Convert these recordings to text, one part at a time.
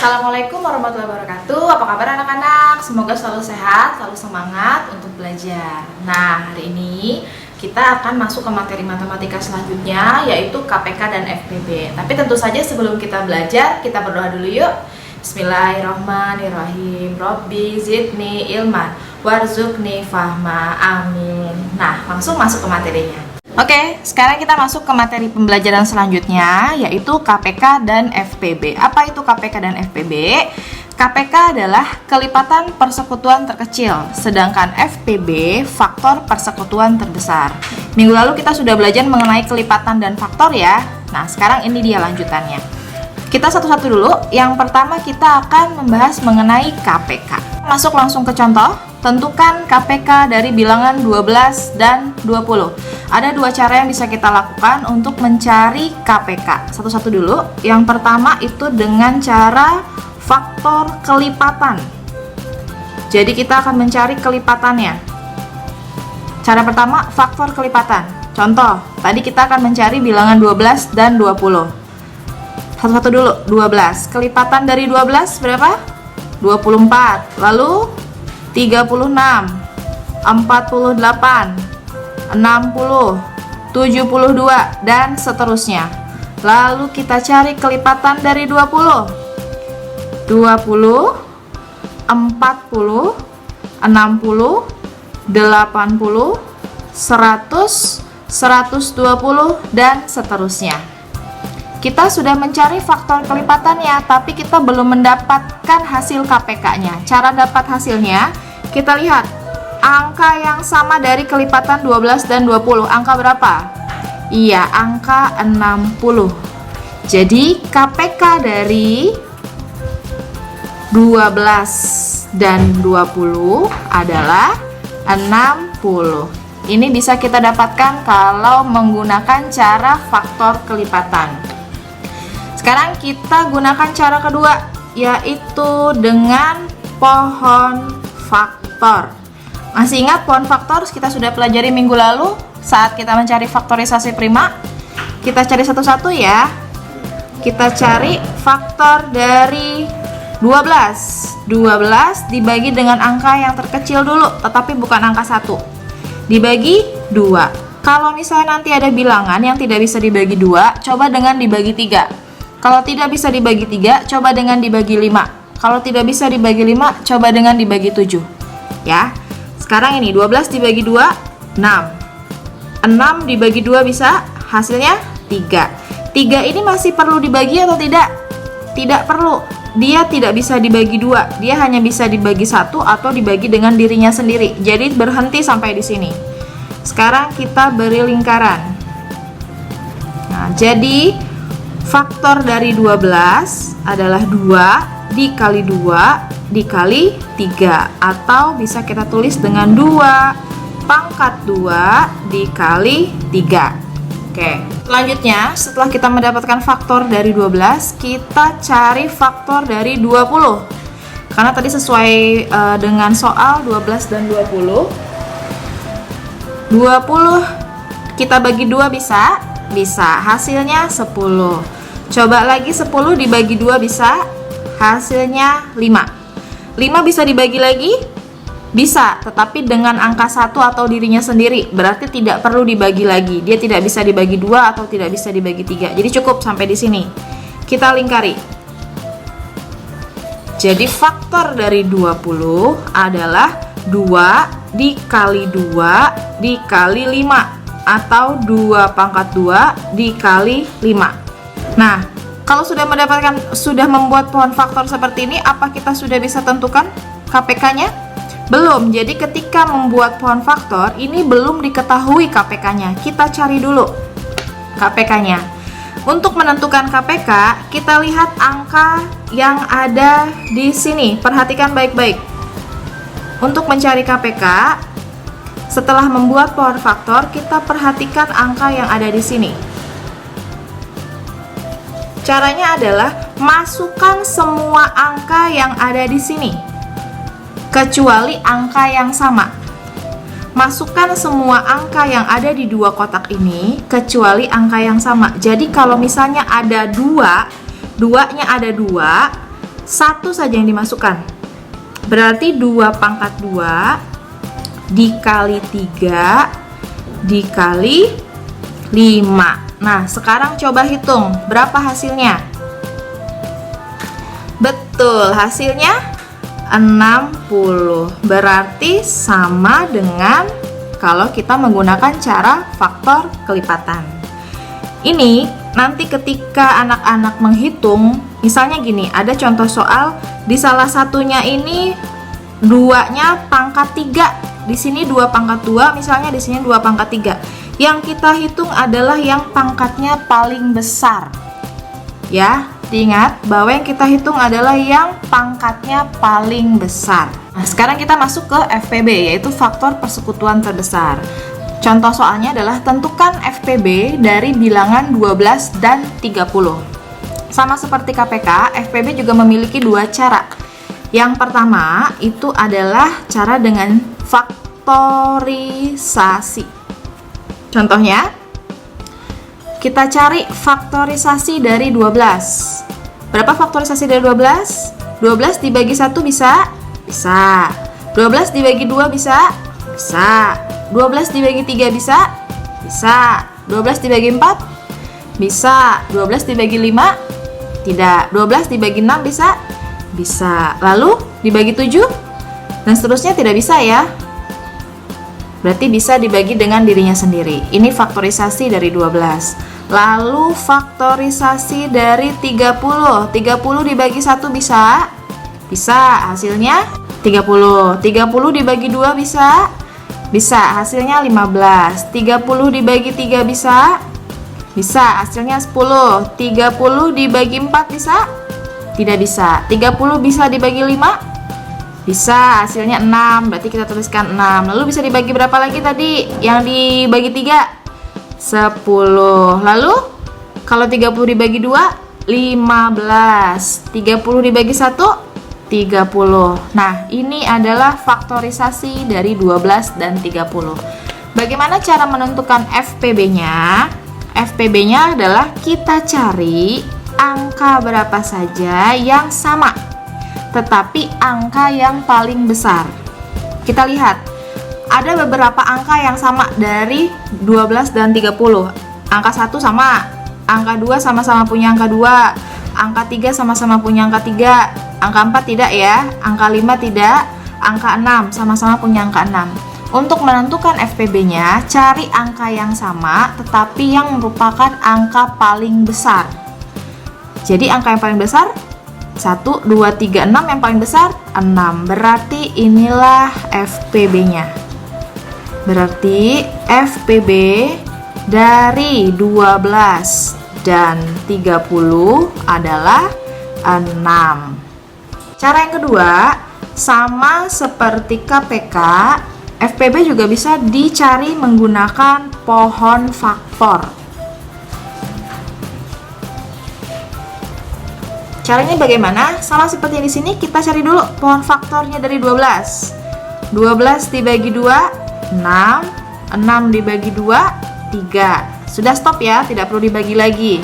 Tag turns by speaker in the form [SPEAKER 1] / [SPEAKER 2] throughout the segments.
[SPEAKER 1] Assalamualaikum warahmatullahi wabarakatuh. Apa kabar anak-anak? Semoga selalu sehat, selalu semangat untuk belajar. Nah, hari ini kita akan masuk ke materi matematika selanjutnya, yaitu KPK dan FPB. Tapi tentu saja sebelum kita belajar, kita berdoa dulu yuk. Bismillahirrahmanirrahim. Robbi zidni ilman warzuqni fahma. Amin. Nah, langsung masuk ke materinya. Oke, sekarang kita masuk ke materi pembelajaran selanjutnya, yaitu KPK dan FPB. Apa itu KPK dan FPB? KPK adalah kelipatan persekutuan terkecil, sedangkan FPB faktor persekutuan terbesar. Minggu lalu kita sudah belajar mengenai kelipatan dan faktor ya. Nah, sekarang ini dia lanjutannya. Kita satu-satu dulu. Yang pertama kita akan membahas mengenai KPK. Masuk langsung ke contoh. Tentukan KPK dari bilangan 12 dan 20. Ada dua cara yang bisa kita lakukan untuk mencari KPK. Satu-satu dulu. Yang pertama itu dengan cara faktor kelipatan. Jadi kita akan mencari kelipatannya. Cara pertama, faktor kelipatan. Contoh, tadi kita akan mencari bilangan 12 dan 20. Satu-satu dulu, 12. Kelipatan dari 12 berapa? 24. Lalu 36, 48, 60, 72, dan seterusnya. Lalu kita cari kelipatan dari 20. 20, 40, 60, 80, 100, 120, dan seterusnya. Kita sudah mencari faktor kelipatannya, tapi kita belum mendapatkan hasil KPK-nya. Cara dapat hasilnya, kita lihat angka yang sama dari kelipatan 12 dan 20. Angka berapa? Iya, angka 60. Jadi KPK dari 12 dan 20 adalah 60. Ini bisa kita dapatkan kalau menggunakan cara faktor kelipatan. Sekarang kita gunakan cara kedua, yaitu dengan pohon faktor. Masih ingat pohon faktor kita sudah pelajari minggu lalu saat kita mencari faktorisasi prima? Kita cari satu-satu ya. Kita cari faktor dari 12. 12 dibagi dengan angka yang terkecil dulu, tetapi bukan angka 1. Dibagi 2. Kalau misalnya nanti ada bilangan yang tidak bisa dibagi 2, coba dengan dibagi 3. Kalau tidak bisa dibagi 3, coba dengan dibagi 5. Kalau tidak bisa dibagi 5, coba dengan dibagi 7. Ya. Sekarang ini 12 dibagi 2, 6. 6 dibagi 2 bisa, hasilnya 3. 3 ini masih perlu dibagi atau tidak? Tidak perlu. Dia tidak bisa dibagi 2. Dia hanya bisa dibagi 1 atau dibagi dengan dirinya sendiri. Jadi berhenti sampai di sini. Sekarang kita beri lingkaran. Nah, jadi faktor dari 12 adalah 2 dikali 2 dikali 3, atau bisa kita tulis dengan 2 pangkat 2 dikali 3. Oke, selanjutnya setelah kita mendapatkan faktor dari 12, kita cari faktor dari 20. Karena tadi sesuai dengan soal 12 dan 20. 20 kita bagi 2 bisa? Bisa. Hasilnya 10. Coba lagi 10 dibagi 2 bisa? Hasilnya 5. 5 bisa dibagi lagi? Bisa, tetapi dengan angka 1 atau dirinya sendiri. Berarti tidak perlu dibagi lagi. Dia tidak bisa dibagi 2 atau tidak bisa dibagi 3. Jadi cukup sampai di sini. Kita lingkari. Jadi faktor dari 20 adalah 2 dikali 2 dikali 5, atau 2 pangkat 2 dikali 5. Nah, kalau sudah membuat pohon faktor seperti ini, apa kita sudah bisa tentukan KPK-nya? Belum. Jadi ketika membuat pohon faktor, ini belum diketahui KPK-nya. Kita cari dulu KPK-nya. Untuk menentukan KPK, kita lihat angka yang ada di sini. Perhatikan baik-baik. Untuk mencari KPK, setelah membuat pohon faktor, kita perhatikan angka yang ada di sini. Caranya adalah masukkan semua angka yang ada di sini, kecuali angka yang sama. Masukkan semua angka yang ada di dua kotak ini, kecuali angka yang sama. Jadi kalau misalnya ada 2, 2-nya ada 2, 1 saja yang dimasukkan. Berarti 2 pangkat 2 dikali 3 dikali 5. Nah, sekarang coba hitung berapa hasilnya. Betul, hasilnya 60. Berarti sama dengan kalau kita menggunakan cara faktor kelipatan. Ini nanti ketika anak-anak menghitung, misalnya gini, ada contoh soal di salah satunya ini 2-nya pangkat 3. Di sini 2 pangkat 2, misalnya di sini 2 pangkat 3. Yang kita hitung adalah yang pangkatnya paling besar. Ya, diingat bahwa yang kita hitung adalah yang pangkatnya paling besar. Nah, sekarang kita masuk ke FPB, yaitu faktor persekutuan terbesar. Contoh soalnya adalah tentukan FPB dari bilangan 12 dan 30. Sama seperti KPK, FPB juga memiliki 2 cara. Yang pertama itu adalah cara dengan faktorisasi. Contohnya, kita cari faktorisasi dari 12. Berapa faktorisasi dari 12? 12 dibagi 1 bisa? Bisa. 12 dibagi 2 bisa? Bisa. 12 dibagi 3 bisa? Bisa. 12 dibagi 4? Bisa. 12 dibagi 5? Tidak. 12 dibagi 6 bisa? Bisa. Lalu dibagi 7? Dan seterusnya tidak bisa ya. Berarti bisa dibagi dengan dirinya sendiri. Ini faktorisasi dari 12. Lalu faktorisasi dari 30. 30 dibagi 1 bisa? Bisa. Hasilnya 30. 30 dibagi 2 bisa? Bisa. Hasilnya 15. 30 dibagi 3 bisa? Bisa. Hasilnya 10. 30 dibagi 4 bisa? Tidak bisa. 30 bisa dibagi 5? Bisa, hasilnya 6. Berarti kita tuliskan 6. Lalu bisa dibagi berapa lagi tadi? Yang dibagi 3? 10. Lalu kalau 30 dibagi 2? 15. 30 dibagi 1? 30. Nah, ini adalah faktorisasi dari 12 dan 30. Bagaimana cara menentukan FPB-nya? FPB-nya adalah kita cari angka berapa saja yang sama, tetapi angka yang paling besar. Kita lihat, ada beberapa angka yang sama dari 12 dan 30. Angka 1 sama, angka 2 sama-sama punya angka 2, angka 3 sama-sama punya angka 3, angka 4 tidak ya, angka 5 tidak, angka 6 sama-sama punya angka 6. Untuk menentukan FPB-nya, cari angka yang sama tetapi yang merupakan angka paling besar. Jadi angka yang paling besar 1, 2, 3, 6, yang paling besar 6. Berarti inilah FPB-nya. Berarti FPB dari 12 dan 30 adalah 6. Cara yang kedua, sama seperti KPK, FPB juga bisa dicari menggunakan pohon faktor. Caranya bagaimana? Sama seperti di sini, kita cari dulu pohon faktornya dari 12. 12 dibagi 2, 6. 6 dibagi 2, 3. Sudah stop ya, tidak perlu dibagi lagi.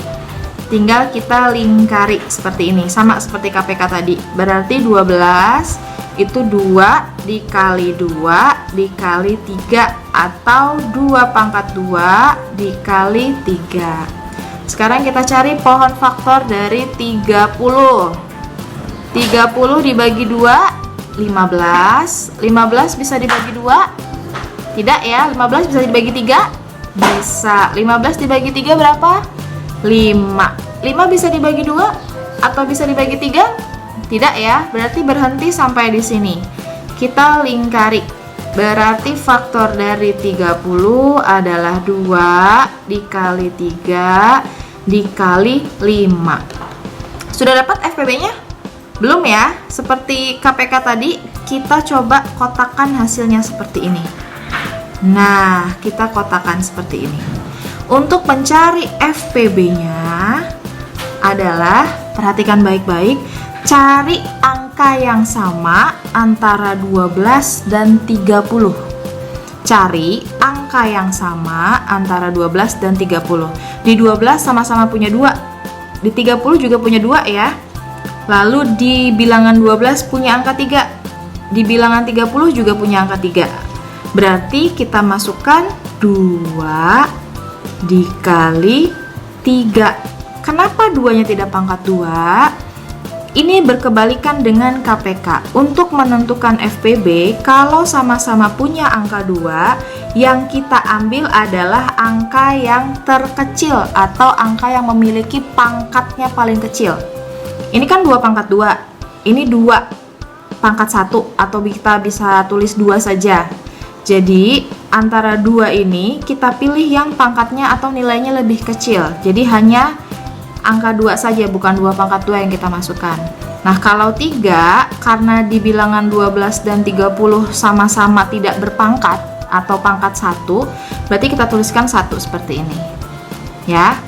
[SPEAKER 1] Tinggal kita lingkari seperti ini, sama seperti KPK tadi. Berarti 12 itu 2 dikali 2 dikali 3, atau 2 pangkat 2 dikali 3. Sekarang kita cari pohon faktor dari 30. 30 dibagi 2, 15. 15 bisa dibagi 2? Tidak ya, 15 bisa dibagi 3? Bisa. 15 dibagi 3 berapa? 5. 5 bisa dibagi 2 atau bisa dibagi 3? Tidak ya, berarti berhenti sampai di sini. Kita lingkari. Berarti faktor dari 30 adalah 2 dikali 3 dikali 5. Sudah dapat FPB-nya? Belum ya? Seperti KPK tadi, kita coba kotakkan hasilnya seperti ini. Nah, kita kotakkan seperti ini. Untuk mencari FPB-nya adalah, perhatikan baik-baik, cari angka yang sama antara 12 dan 30. Cari angka yang sama antara 12 dan 30. Di 12 sama-sama punya 2. Di 30 juga punya 2 ya. Lalu di bilangan 12 punya angka 3. Di bilangan 30 juga punya angka 3. Berarti kita masukkan 2 dikali 3. Kenapa 2-nya tidak pangkat 2? Ini berkebalikan dengan KPK. Untuk menentukan FPB, kalau sama-sama punya angka 2, yang kita ambil adalah angka yang terkecil atau angka yang memiliki pangkatnya paling kecil. Ini kan 2 pangkat 2, ini 2 pangkat 1, atau kita bisa tulis 2 saja. Jadi antara 2 ini kita pilih yang pangkatnya atau nilainya lebih kecil. Jadi hanya angka 2 saja, bukan 2 pangkat 2 yang kita masukkan. Nah, kalau 3, karena di bilangan 12 dan 30 sama-sama tidak berpangkat atau pangkat 1, berarti kita tuliskan 1 seperti ini. Ya.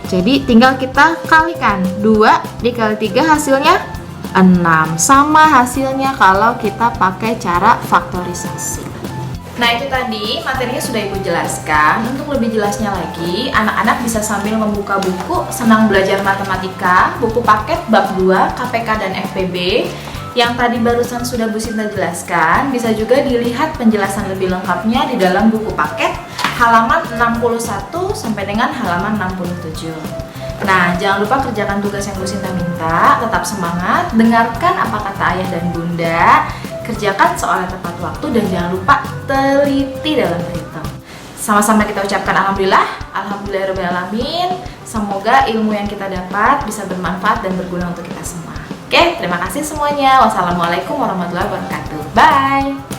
[SPEAKER 1] Jadi tinggal kita kalikan. 2 dikali 3 hasilnya 6. Sama hasilnya kalau kita pakai cara faktorisasi. Nah, itu tadi materinya sudah Ibu jelaskan. Untuk lebih jelasnya lagi, anak-anak bisa sambil membuka buku Senang Belajar Matematika, buku paket bab 2 KPK dan FPB yang tadi barusan sudah Bu Sinta jelaskan. Bisa juga dilihat penjelasan lebih lengkapnya di dalam buku paket halaman 61 sampai dengan halaman 67. Nah, jangan lupa kerjakan tugas yang Bu Sinta minta, tetap semangat, dengarkan apa kata ayah dan bunda, kerjakan soalnya tepat waktu, dan jangan lupa teliti dalam berhitung. Sama-sama kita ucapkan alhamdulillah, alhamdulillahirobbilalamin. Semoga ilmu yang kita dapat bisa bermanfaat dan berguna untuk kita semua. Oke, terima kasih semuanya. Wassalamualaikum warahmatullahi wabarakatuh. Bye.